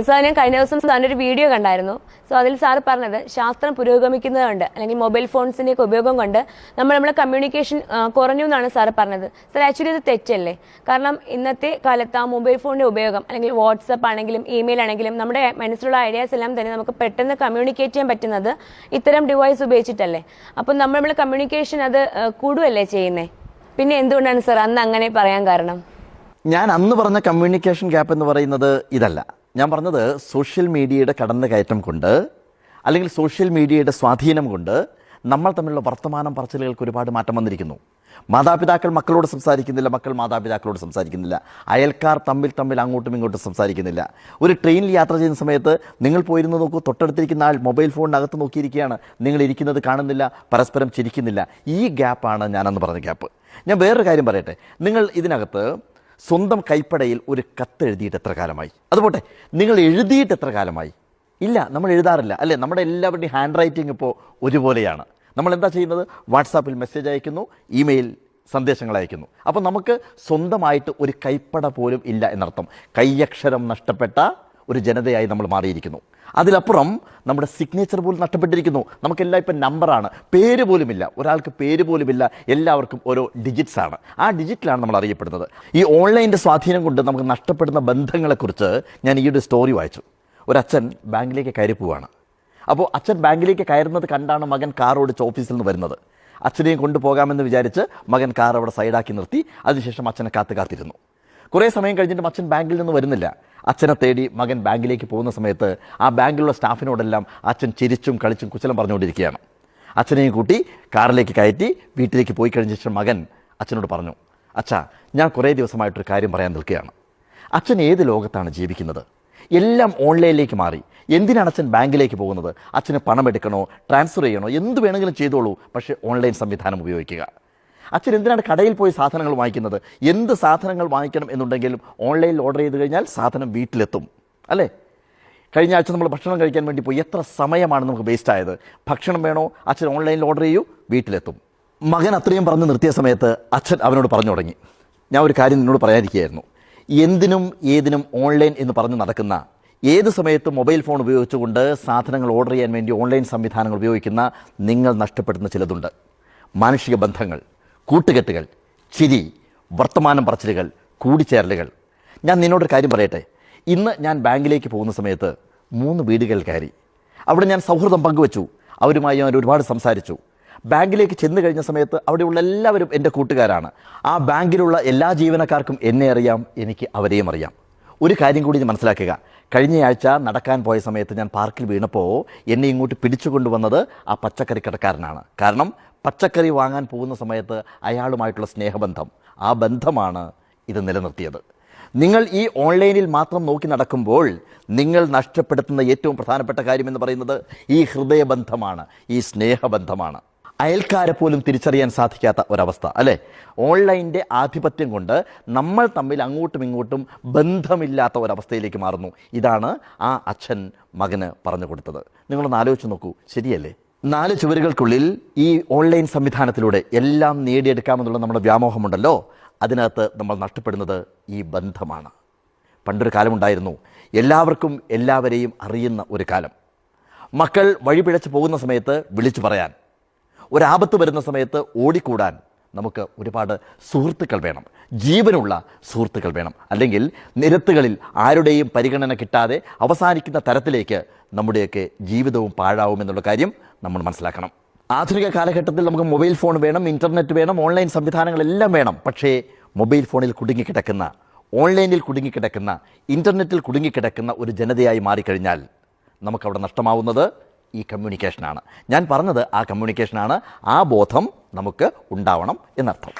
Sir ഞാൻ കഴിഞ്ഞ ദിവസം സാറിൻ്റെ ഒരു വീഡിയോ കണ്ടായിരുന്നു. സോ അതിൽ സാർ പറഞ്ഞത് ശാസ്ത്രം പുരോഗമിക്കുന്നതുകൊണ്ട് അല്ലെങ്കിൽ മൊബൈൽ ഫോൺസിൻ്റെയൊക്കെ ഉപയോഗം കൊണ്ട് നമ്മുടെ കമ്മ്യൂണിക്കേഷൻ കുറഞ്ഞു എന്നാണ് സാർ പറഞ്ഞത്. സാർ ആക്ച്വലി ഇത് തെറ്റല്ലേ? കാരണം ഇന്നത്തെ കാലത്ത് ആ മൊബൈൽ ഫോണിൻ്റെ ഉപയോഗം അല്ലെങ്കിൽ വാട്സപ്പ് ആണെങ്കിലും ഇമെയിൽ ആണെങ്കിലും നമ്മുടെ മനസ്സിലുള്ള ഐഡിയാസ് എല്ലാം തന്നെ നമുക്ക് പെട്ടെന്ന് കമ്മ്യൂണിക്കേറ്റ് ചെയ്യാൻ പറ്റുന്നത് ഇത്തരം ഡിവൈസ് ഉപയോഗിച്ചിട്ടല്ലേ? അപ്പം നമ്മുടെ കമ്മ്യൂണിക്കേഷൻ അത് കൂടുകയല്ലേ ചെയ്യുന്നത്? പിന്നെ എന്തുകൊണ്ടാണ് സാർ അന്ന് അങ്ങനെ പറയാൻ കാരണം? ഞാൻ അന്ന് പറഞ്ഞ കമ്മ്യൂണിക്കേഷൻ ഗ്യാപ്പ് എന്ന് പറയുന്നത് ഇതല്ല. ഞാൻ പറഞ്ഞത് സോഷ്യൽ മീഡിയയുടെ കടന്നുകയറ്റം കൊണ്ട് അല്ലെങ്കിൽ സോഷ്യൽ മീഡിയയുടെ സ്വാധീനം കൊണ്ട് നമ്മൾ തമ്മിലുള്ള വർത്തമാനം പറച്ചിലുകൾക്ക് ഒരുപാട് മാറ്റം വന്നിരിക്കുന്നു. മാതാപിതാക്കൾ മക്കളോട് സംസാരിക്കുന്നില്ല, മക്കൾ മാതാപിതാക്കളോട് സംസാരിക്കുന്നില്ല, അയൽക്കാർ തമ്മിൽ അങ്ങോട്ടും ഇങ്ങോട്ടും സംസാരിക്കുന്നില്ല. ഒരു ട്രെയിനിൽ യാത്ര ചെയ്യുന്ന സമയത്ത് നിങ്ങൾ പോയിരുന്നു നോക്കൂ, തൊട്ടടുത്തിരിക്കുന്ന ആൾ മൊബൈൽ ഫോണിനകത്ത് നോക്കിയിരിക്കുകയാണ്, നിങ്ങൾ ഇരിക്കുന്നത് കാണുന്നില്ല, പരസ്പരം ചിരിക്കുന്നില്ല. ഈ ഗ്യാപ്പാണ് ഞാനന്ന് പറഞ്ഞ ഗ്യാപ്പ്. ഞാൻ വേറൊരു കാര്യം പറയട്ടെ. നിങ്ങൾ ഇതിനകത്ത് സ്വന്തം കൈപ്പടയിൽ ഒരു കത്ത് എഴുതിയിട്ട് എത്ര കാലമായി? അതുപോട്ടെ, നിങ്ങൾ എഴുതിയിട്ട് എത്ര കാലമായി? ഇല്ല, നമ്മൾ എഴുതാറില്ല അല്ലേ? നമ്മുടെ എല്ലാവരുടെയും ഹാൻഡ് റൈറ്റിംഗ് ഇപ്പോൾ ഒരുപോലെയാണ്. നമ്മൾ എന്താ ചെയ്യുന്നത്? വാട്സാപ്പിൽ മെസ്സേജ് അയക്കുന്നു, ഇമെയിൽ സന്ദേശങ്ങൾ അയക്കുന്നു. അപ്പോൾ നമുക്ക് സ്വന്തമായിട്ട് ഒരു കൈപ്പട പോലും ഇല്ല എന്നർത്ഥം. കൈയക്ഷരം നഷ്ടപ്പെട്ട ഒരു ജനതയായി നമ്മൾ മാറിയിരിക്കുന്നു. അതിലപ്പുറം നമ്മുടെ സിഗ്നേച്ചർ പോലും നഷ്ടപ്പെട്ടിരിക്കുന്നു. നമുക്കെല്ലാം ഇപ്പം നമ്പറാണ്, പേര് പോലുമില്ല. ഒരാൾക്ക് പേര് പോലുമില്ല, എല്ലാവർക്കും ഓരോ ഡിജിറ്റ്സ് ആണ്. ആ ഡിജിറ്റിലാണ് നമ്മൾ അറിയപ്പെടുന്നത്. ഈ ഓൺലൈൻ്റെ സ്വാധീനം കൊണ്ട് നമുക്ക് നഷ്ടപ്പെടുന്ന ബന്ധങ്ങളെക്കുറിച്ച് ഞാൻ ഈ ഒരു സ്റ്റോറി വായിച്ചു. ഒരച്ഛൻ ബാങ്കിലേക്ക് കയറി പോവാണ്. അപ്പോൾ അച്ഛൻ ബാങ്കിലേക്ക് കയറുന്നത് കണ്ടാണ് മകൻ കാർ ഓടിച്ച് ഓഫീസിൽ നിന്ന് വരുന്നത്. അച്ഛനെയും കൊണ്ടുപോകാമെന്ന് വിചാരിച്ച് മകൻ കാർ അവിടെ സൈഡാക്കി നിർത്തി. അതിനുശേഷം അച്ഛനെ കാത്തിരുന്നു. കുറേ സമയം കഴിഞ്ഞിട്ടും അച്ഛൻ ബാങ്കിൽ നിന്ന് വരുന്നില്ല. അച്ഛനെ തേടി മകൻ ബാങ്കിലേക്ക് പോകുന്ന സമയത്ത് ആ ബാങ്കിലുള്ള സ്റ്റാഫിനോടെല്ലാം അച്ഛൻ ചിരിച്ചും കളിച്ചും കുശലം പറഞ്ഞുകൊണ്ടിരിക്കുകയാണ്. അച്ഛനെയും കൂട്ടി കാറിലേക്ക് കയറ്റി വീട്ടിലേക്ക് പോയി കഴിഞ്ഞ ശേഷം മകൻ അച്ഛനോട് പറഞ്ഞു, അച്ഛാ, ഞാൻ കുറേ ദിവസമായിട്ടൊരു കാര്യം പറയാൻ നിൽക്കുകയാണ്. അച്ഛൻ ഏത് ലോകത്താണ് ജീവിക്കുന്നത്? എല്ലാം ഓൺലൈനിലേക്ക് മാറി. എന്തിനാണ് അച്ഛൻ ബാങ്കിലേക്ക് പോകുന്നത്? അച്ഛന് പണം എടുക്കണോ, ട്രാൻസ്ഫർ ചെയ്യണോ, എന്ത് വേണമെങ്കിലും ചെയ്തോളൂ, പക്ഷേ ഓൺലൈൻ സംവിധാനം ഉപയോഗിക്കുക. അച്ഛൻ എന്തിനാണ് കടയിൽ പോയി സാധനങ്ങൾ വാങ്ങിക്കുന്നത്? എന്ത് സാധനങ്ങൾ വാങ്ങിക്കണം എന്നുണ്ടെങ്കിലും ഓൺലൈനിൽ ഓർഡർ ചെയ്ത് കഴിഞ്ഞാൽ സാധനം വീട്ടിലെത്തും അല്ലേ? കഴിഞ്ഞ ആഴ്ച നമ്മൾ ഭക്ഷണം കഴിക്കാൻ വേണ്ടി പോയി, എത്ര സമയമാണ് നമുക്ക് വേസ്റ്റ് ആയത്? ഭക്ഷണം വേണോ, അച്ഛൻ ഓൺലൈനിൽ ഓർഡർ ചെയ്യൂ, വീട്ടിലെത്തും. മകൻ അത്രയും പറഞ്ഞ് നിർത്തിയ സമയത്ത് അച്ഛൻ അവനോട് പറഞ്ഞു തുടങ്ങി, ഞാൻ ഒരു കാര്യം നിന്നോട് പറയാനിരിക്കുകയായിരുന്നു. എന്തിനും ഏതിനും ഓൺലൈൻ എന്ന് പറഞ്ഞ് നടക്കുന്ന, ഏത് സമയത്തും മൊബൈൽ ഫോൺ ഉപയോഗിച്ചുകൊണ്ട് സാധനങ്ങൾ ഓർഡർ ചെയ്യാൻ വേണ്ടി ഓൺലൈൻ സംവിധാനങ്ങൾ ഉപയോഗിക്കുന്ന നിങ്ങൾ നഷ്ടപ്പെടുന്ന ചിലതുണ്ട്. മാനുഷിക ബന്ധങ്ങൾ, കൂട്ടുകെട്ടുകൾ, ചിരി, വർത്തമാനം പറച്ചിലുകൾ, കൂടിച്ചേരലുകൾ. ഞാൻ നിന്നോടൊരു കാര്യം പറയട്ടെ. ഇന്ന് ഞാൻ ബാങ്കിലേക്ക് പോകുന്ന സമയത്ത് 3 വീടുകൾ കയറി. അവിടെ ഞാൻ സൗഹൃദം പങ്കുവച്ചു. അവരുമായി ഞാൻ ഒരുപാട് സംസാരിച്ചു. ബാങ്കിലേക്ക് ചെന്ന് കഴിഞ്ഞ സമയത്ത് അവിടെയുള്ള എല്ലാവരും എൻ്റെ കൂട്ടുകാരാണ്. ആ ബാങ്കിലുള്ള എല്ലാ ജീവനക്കാർക്കും എന്നെ അറിയാം, എനിക്ക് അവരെയും അറിയാം. ഒരു കാര്യം കൂടി ഞാൻ മനസ്സിലാക്കുക. കഴിഞ്ഞയാഴ്ച നടക്കാൻ പോയ സമയത്ത് ഞാൻ പാർക്കിൽ വീണപ്പോൾ എന്നെ ഇങ്ങോട്ട് പിടിച്ചുകൊണ്ടുവന്നത് ആ പച്ചക്കറി കടക്കാരനാണ്. കാരണം പച്ചക്കറി വാങ്ങാൻ പോകുന്ന സമയത്ത് അയാളുമായിട്ടുള്ള സ്നേഹബന്ധം, ആ ബന്ധമാണ് ഇത് നിലനിർത്തിയത്. നിങ്ങൾ ഈ ഓൺലൈനിൽ മാത്രം നോക്കി നടക്കുമ്പോൾ നിങ്ങൾ നഷ്ടപ്പെടുത്തുന്ന ഏറ്റവും പ്രധാനപ്പെട്ട കാര്യമെന്ന് പറയുന്നത് ഈ ഹൃദയബന്ധമാണ്, ഈ സ്നേഹബന്ധമാണ്. അയൽക്കാരെ പോലും തിരിച്ചറിയാൻ സാധിക്കാത്ത ഒരവസ്ഥ അല്ലേ? ഓൺലൈൻ്റെ ആധിപത്യം കൊണ്ട് നമ്മൾ തമ്മിൽ അങ്ങോട്ടും ഇങ്ങോട്ടും ബന്ധമില്ലാത്ത ഒരവസ്ഥയിലേക്ക് മാറുന്നു. ഇതാണ് ആ അച്ഛൻ മകന് പറഞ്ഞു കൊടുത്തത്. നിങ്ങളൊന്ന് ആലോചിച്ച് നോക്കൂ, ശരിയല്ലേ? 4 ചുവരുകൾക്കുള്ളിൽ ഈ ഓൺലൈൻ സംവിധാനത്തിലൂടെ എല്ലാം നേടിയെടുക്കാമെന്നുള്ള നമ്മുടെ വ്യാമോഹമുണ്ടല്ലോ, അതിനകത്ത് നമ്മൾ നഷ്ടപ്പെടുന്നത് ഈ ബന്ധമാണ്. പണ്ടൊരു കാലമുണ്ടായിരുന്നു, എല്ലാവർക്കും എല്ലാവരെയും അറിയുന്ന ഒരു കാലം. മക്കൾ വഴിപിഴച്ച് പോകുന്ന സമയത്ത് വിളിച്ചു പറയാൻ, ഒരാപത്ത് വരുന്ന സമയത്ത് ഓടിക്കൂടാൻ നമുക്ക് ഒരുപാട് സുഹൃത്തുക്കൾ വേണം, ജീവനുള്ള സുഹൃത്തുക്കൾ വേണം. അല്ലെങ്കിൽ നിരത്തുകളിൽ ആരുടെയും പരിഗണന കിട്ടാതെ അവസാനിക്കുന്ന തരത്തിലേക്ക് നമ്മുടെയൊക്കെ ജീവിതവും പാഴാവും എന്നുള്ള കാര്യം നമ്മൾ മനസ്സിലാക്കണം. ആധുനിക കാലഘട്ടത്തിൽ നമുക്ക് മൊബൈൽ ഫോൺ വേണം, ഇൻ്റർനെറ്റ് വേണം, ഓൺലൈൻ സംവിധാനങ്ങളെല്ലാം വേണം. പക്ഷേ മൊബൈൽ ഫോണിൽ കുടുങ്ങിക്കിടക്കുന്ന, ഓൺലൈനിൽ കുടുങ്ങിക്കിടക്കുന്ന, ഇൻ്റർനെറ്റിൽ കുടുങ്ങിക്കിടക്കുന്ന ഒരു ജനതയായി മാറിക്കഴിഞ്ഞാൽ നമുക്കവിടെ നഷ്ടമാവുന്നത് ഈ കമ്മ്യൂണിക്കേഷനാണ്. ഞാൻ പറഞ്ഞത് ആ കമ്മ്യൂണിക്കേഷനാണ്. ആ ബോധം നമുക്ക് ഉണ്ടാവണം എന്നർത്ഥം.